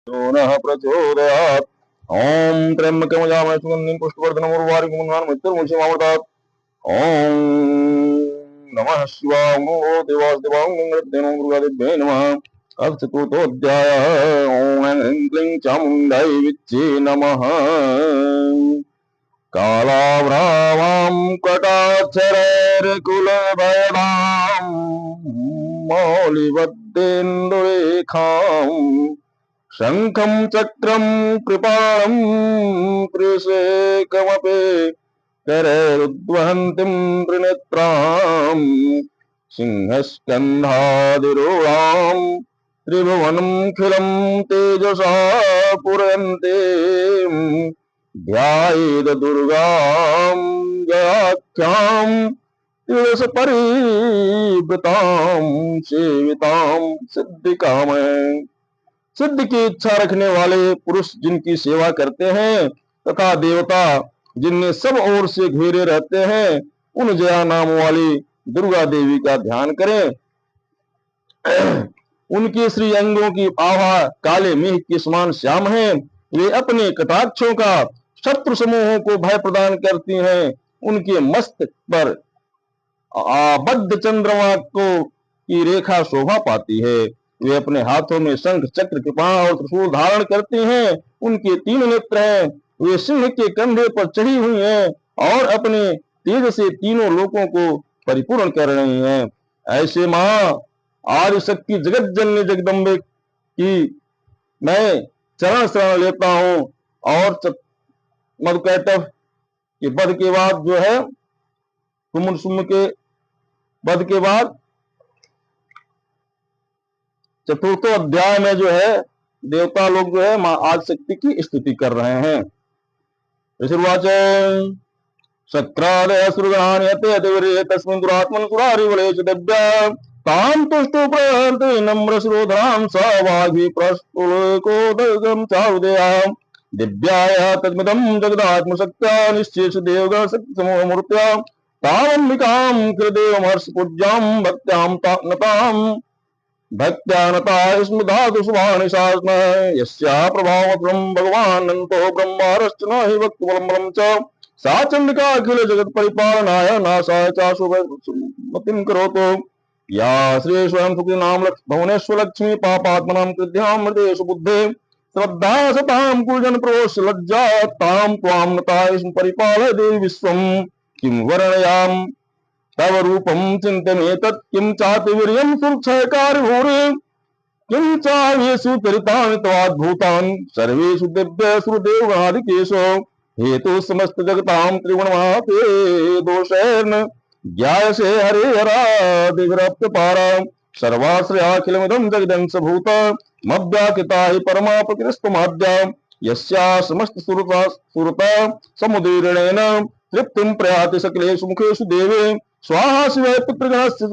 नः प्रचोदयात्। ॐ त्र्यम्बकं यजामहे सुगन्धिं पुष्टिवर्धनम् उर्वारुकं मृत्युर्मुक्षीमामृतात्। ॐ नमः शिवाय। नमो देवासुदेवाय मंगलदेवं दुर्गादेव्यै नमः। अक्षतोऽध्यायः। ॐ ऐं क्लीं चामुण्डायै विच्चे नमः। कालाभ्रावां कटाक्षरैर्कुलभयदां मौलिवद्देन्दुरेखाम् शङ्खं चक्रं कृपाणं त्रिशेकमपि करैरुद्वहन्तीं त्रिनेत्राम् सिंहस्कन्धादिरूढां त्रिभुवनमखिलं तेजसा पुरन्तीं ध्यायेद दुर्गां जयाख्यां तुलस परिवृतां सेवितां सिद्धिकामये। सिद्धि की इच्छा रखने वाले पुरुष जिनकी सेवा करते हैं तथा देवता जिनमें सब ओर से घेरे रहते हैं, उन जया नाम वाली दुर्गा देवी का ध्यान करें। उनके श्री अंगों की आभा काले मेघ के समान श्याम है। वे अपने कटाक्षों का शत्रु समूहों को भय प्रदान करती हैं। उनके मस्तक पर आबद्ध चंद्रमा को की रेखा शोभा पाती है। वे अपने हाथों में शंख चक्र कृपाण और त्रिशूल धारण करती हैं। उनके 3 नेत्र हैं। वे सिंह के कंधे पर चढ़ी हुई हैं और अपने तेज से तीनों लोकों को परिपूर्ण कर रही हैं। ऐसे मां आदि शक्ति जगत जननी जगदम्बे की मैं चरण शरण लेता हूँ। और मधुकैटभ के वध के बाद जो है, कुमुद के वध के बाद चतुर्थो अध्याय में जो है देवता लोग जो है मां आदि शक्ति की स्तुति कर रहे हैं। ऋषिर्वाच शक्रादय सुरगणान्यते अतिवीर्ये तस्मिन् दुरात्मन् सुरारिबले च दिव्या तां तुष्टो प्रहन्ति नम्र शिरोधरां स वाग्भि प्रस्तुलोकोदगं चारुदयाम् दिव्याया तद्मिदं जगदात्मशक्त्या निश्चेष देवगण शक्ति समूह मूर्त्या तामम्बिकां कृदेवमहर्ष पूज्यां भक्त्यां नताम् भक्त्यानता स्मृधातु शुभानि शासन यस्या प्रभावत्रं भगवान् अनन्तो ब्रह्मारश्च न हि वक्तुबलं च सा चण्डिका अखिल जगत् परिपालनाय नाशाय चाशुभमतिं करोतु या श्री स्वयं सुखी नाम भुवनेश्वर लक्ष्मी पापात्मनां कृत्यां मृतेषु बुद्धे श्रद्धा सतां कुलजन प्रोष लज्जा तां त्वां नता परिपालय देवी विश्वं किं वर्णयाम तव रूपं चिन्तनेतत् किं चातिवीर्यं सुरक्षयकारिभूरि किं चाह्येषु चरितानि तवाद्भूतानि सर्वेषु दिव्यसुरदेवगणादिकेषु हेतु समस्त जगतां त्रिगुणमापे दोषेण ज्ञायसे हरे हरादिभिरप्यपारा सर्वाश्रयाखिलमिदं जगदंशभूत मव्याकृता हि परमापकृष्टमाद्या यस्या समस्त सुरता समुदीर्णेन तृप्तिं प्रयाति सकलेषु मुखेषु देवे स्वाहा शिवे पितृगणस्य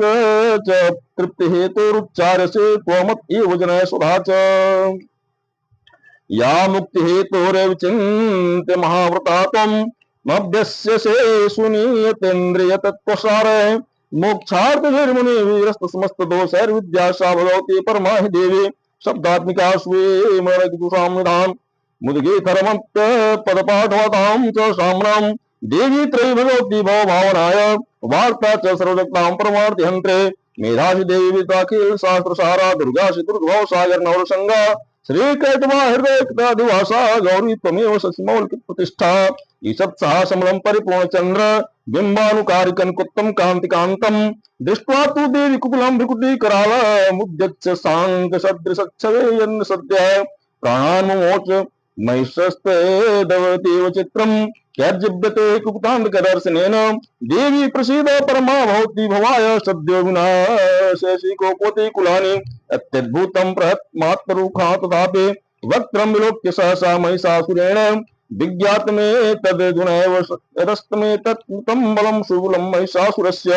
च तृप्ति हेतुरुच्चार्यसे त्वमत एव जनय सुधा च या मुक्ति हेतुरेव चिन्त्य महाव्रता त्वं मभ्यस्य से सुनीयतेन्द्रिय तत्वसार मोक्षार्थ धीर्मुनि वीरस्त समस्त दोषैर्विद्या सा भगवती परमा हि देवी शब्दात्मिका स्वे मरणिदुषां निधान मुदगे धर्मप्य पदपाठवतां च साम्रां देवी त्रयी भगवती भव भावनाय वार्ता च सर्वजगतां परमार्थि हन्त्रे मेधाशि देवी विताखिल शास्त्र सारा दुर्गा श्री दुर्गभव सागर नवरसंगा श्री कैटवा हृदय दिवासा गौरी त्वमेव शशिमौल की प्रतिष्ठा ईशत् सहस्रमलं परिपूर्ण चंद्र बिंबानुकारिकं कुत्तम कांति कांतम दृष्ट्वा तु देवी कुकुलं भ्रुकुटी कराल मुद्यच्च सांग सदृशच्छवे यन्न सद्य प्राणान्मोच महिषस्ते दवतीव चित्रम यज्जिव्यते कुकुतान्धकदर्शनेन देवी प्रसीद परमा भवती भवाय सद्यो विनाशेषि कोपोति कुलानि अत्यद्भुतं प्रहत्मात्मरूपा तथापि वक्त्रं विलोक्य सहसा महिषासुरेण विज्ञात मे तद्गुणैव यदस्तमे तत्तं बलं सुबलं महिषासुरस्य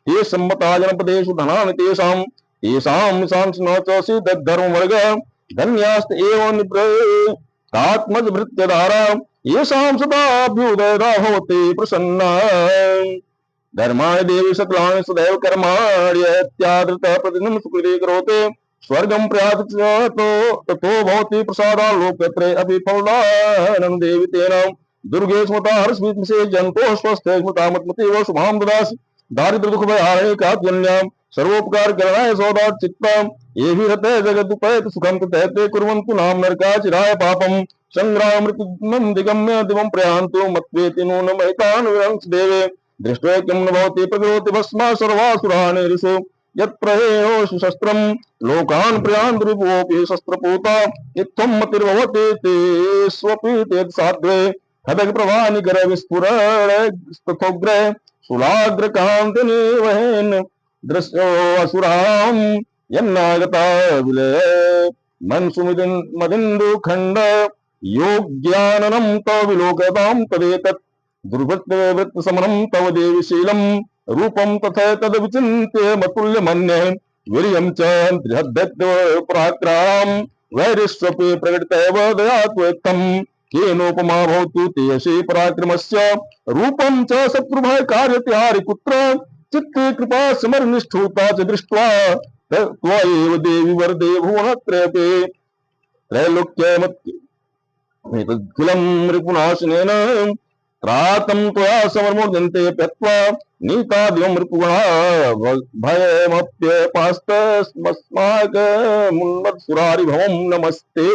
ये सम्मता जनपदेषु धनानि तेषां न च सिद्धधर्मवर्ग धन्यास्त एव निभृतात्मजभृत्यधारा येषां सदाभ्युदयदा भवति प्रसन्ना धर्माणि देवी सकलानि सदैव कर्माण्यत्यादृतः प्रतिदिनं सुकृते करोति स्वर्गं प्रयाति च ततो भवति प्रसादाल्लोकत्रे अपि फलदानं देवि तेन दुर्गे स्मृता हर्षविद्मसे जन्तो स्वस्थ स्मृता मत्मतेव शुभां ददासि दारिद्र्य दुख भयारे कात्वन्याम सर्वोपकार करणाय सौदा चित्ता ये भी रहते जगदुपैत सुखं तते कुर्वन्तु नाम नरका चिराय पापम संग्राम मृत्युम दिगम्य दिवं प्रयान्तु मत्वेति नून महितान् विरंस देवे दृष्ट्वा किं न भवति प्रकरोति भस्मा सर्वासुरान् ऋषो यत्रहेणोषु शस्त्रं लोकान् प्रयान्ति रिपुवोऽपि शस्त्रपूता इत्थं मतिर्भवति ते स्वपि तेत् साध्वे खड्ग प्रवानिकर विस्फुरणस्तथोग्रे शूलाग्रकान्तिनिवहेन् दृश्यो असुराम् यन्नागता विलये मनसुमिदिन्दुखण्ड योग्याननं तव विलोकतां तदेतत् दुर्वृत्तवृत्तसमनं तव देवि शीलम् रूपं तथा तद विचिन्त्य मतुल्य मन्ये वीर्यं च बृहद्दैत्य पराक्राम् वैरिष्वपि प्रकटितैव दया त्वत्तं केनोपमा भवतु ते यशि पराक्रमस्य रूपं च शत्रुभय कार्यत्यारि कुत्र चित्ते कृपा समरनिष्ठुता च दृष्ट्वा त्वयैव देवि वरदे भुवनत्रयपि त्रैलोक्यमखिलं रिपुनाशनेन त्रातं त्वया समर्मोदन्ते त्यक्त्वा नीतादिवं रिपुगुणा भयमप्यपास्तस्माकमुन्मत्सुरारिभवं नमस्ते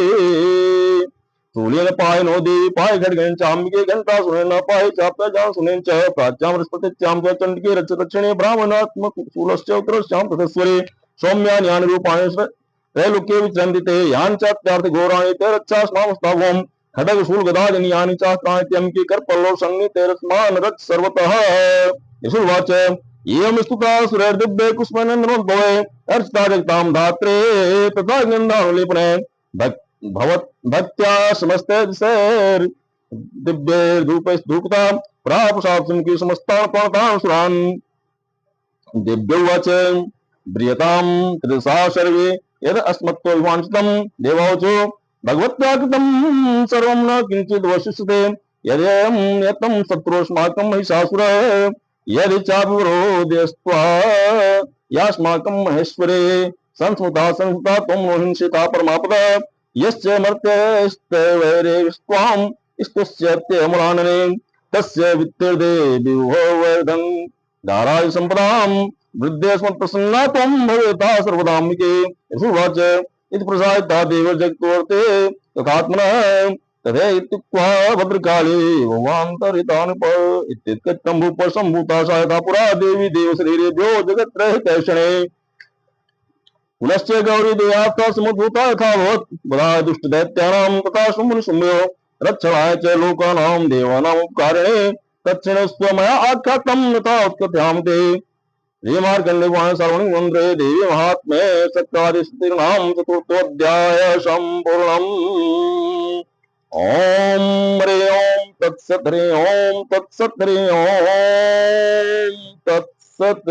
सूर्येन पाय नो देवी पाय खड्गेन चाम्बिके घंटा सुनेन पाय चाप्याजां सुनेन च प्राच्यां बृहस्पतिच्यां च चण्डिके दक्षिणे ब्राह्मणात्मक शूलश्च उत्तरस्यां ततस्वरे सौम्यानि यानि रूपाणि त्रैलोक्ये विचरन्ति ते यानि चात्यार्थ घोराणि ते रक्षास्मामस्ताभवम् खड्ग शूल गदानि यानि चास्त्राण्यम्के करपल्लव संज्ञितेरस्मान् रक्ष सर्वतः यशुर्वाच एवं स्तुता सुरैर्दिव्ये कुष्मनन्दनोद्भवे अर्चिता जगतां धात्रे तथा गन्धानुलेपने भक्त्या समस्ते दिशैर् दिव्ये धूपैस्तधूपतां प्रापुषात्सं की समस्तान् प्रणतान् सुरान् दिव्योवाच ब्रियतां तदसा सर्वे यद अस्मत्तो विवाञ्छितं देवावचो भगवत्या कृतं सर्वं न किञ्चित् वशिष्यते यदेयं यतं शत्रुस्माकं महिषासुर यदि चाविरोधयस्त्वा यास्माकं महेश्वरे संस्मृता त्वं नो हिंसिता परमापदा यस्य मर्त्यस्तवैरे स्वां स्तुष्यत्यमलानने तस्य वित्तीर्दे विभोवर्धं दाराय सम्पदां वृद्धे स्मत्प्रसन्ना त्वं भवेता सर्वदाम्बिके यशुवाच इति प्रसादिता देवजगतोर्ते तथात्मनः तथे इत्युक्त्वा भद्रकाले भवान्तरितानुप इत्युक्तं भूपसम्भूता सायता पुरा देवी देवशरीरेभ्यो जगत्त्रयहितैषणे पुनश्च गौरी देयात्ता समुद्भूता यथावत् बलाय दुष्टदैत्यानां तथा शुम्भनिशुम्भयो रक्षणाय च लोकानां देवानाम् उपकारिणे तच्छृणुस्व मया आख्यातं यथा उत्कथयामि ते श्रीमार्कण्डेयपुराणे सर्वणि मन्त्रे देवी महात्म्ये सत्यादिस्तीर्णां चतुर्थोऽध्यायः सम्पूर्णम् ॐ हरि ओं तत्सत् हरि ओं तत्सत् हरि ओं तत्सत्।